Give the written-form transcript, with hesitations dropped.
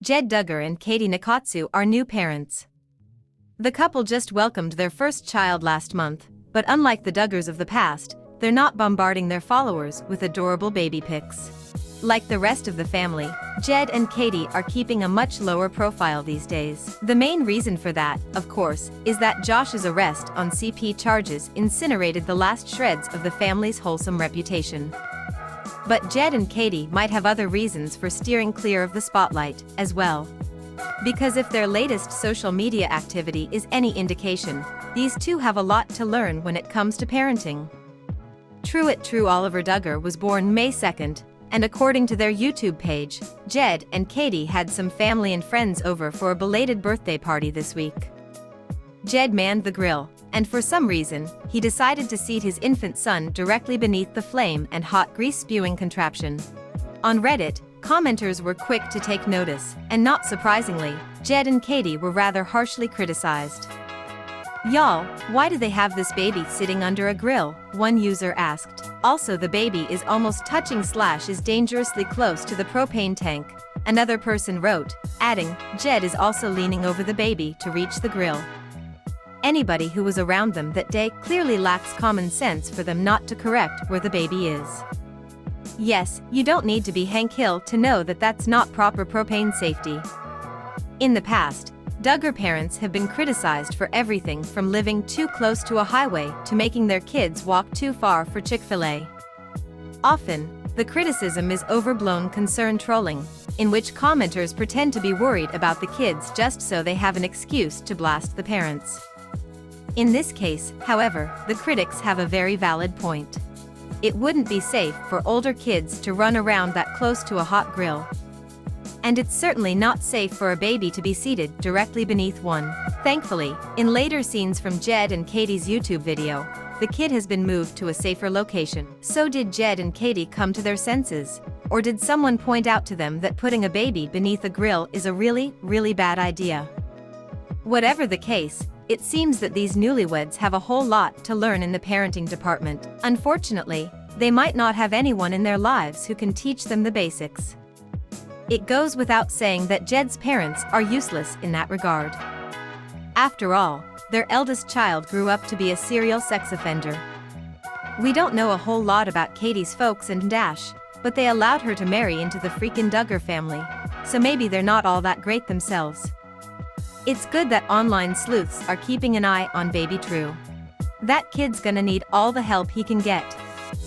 Jed Duggar and Katey Nakatsu are new parents. The couple just welcomed their first child last month, but unlike the Duggars of the past, they're not bombarding their followers with adorable baby pics. Like the rest of the family, Jed and Katey are keeping a much lower profile these days. The main reason for that, of course, is that Josh's arrest on CP charges incinerated the last shreds of the family's wholesome reputation. But Jed and Katey might have other reasons for steering clear of the spotlight, as well. Because if their latest social media activity is any indication, these two have a lot to learn when it comes to parenting. True Oliver Duggar was born May 2nd, and according to their YouTube page, Jed and Katey had some family and friends over for a belated birthday party this week. Jed manned the grill, and for some reason, he decided to seat his infant son directly beneath the flame and hot grease-spewing contraption. On Reddit, commenters were quick to take notice, and not surprisingly, Jed and Katey were rather harshly criticized. "Y'all, why do they have this baby sitting under a grill?" one user asked. "Also, the baby is almost touching / is dangerously close to the propane tank," another person wrote, adding, "Jed is also leaning over the baby to reach the grill." Anybody who was around them that day clearly lacks common sense for them not to correct where the baby is. Yes, you don't need to be Hank Hill to know that that's not proper propane safety. In the past, Duggar parents have been criticized for everything from living too close to a highway to making their kids walk too far for Chick-fil-A. Often, the criticism is overblown concern trolling, in which commenters pretend to be worried about the kids just so they have an excuse to blast the parents. In this case, however, the critics have a very valid point. It wouldn't be safe for older kids to run around that close to a hot grill. And it's certainly not safe for a baby to be seated directly beneath one. Thankfully, in later scenes from Jed and Katey's YouTube video, the kid has been moved to a safer location. So did Jed and Katey come to their senses? Or did someone point out to them that putting a baby beneath a grill is a really bad idea? Whatever the case, it seems that these newlyweds have a whole lot to learn in the parenting department. Unfortunately, they might not have anyone in their lives who can teach them the basics. It goes without saying that Jed's parents are useless in that regard. After all, their eldest child grew up to be a serial sex offender. We don't know a whole lot about Katey's folks and Dash, but they allowed her to marry into the freaking Duggar family, so maybe they're not all that great themselves. It's good that online sleuths are keeping an eye on baby True. That kid's gonna need all the help he can get.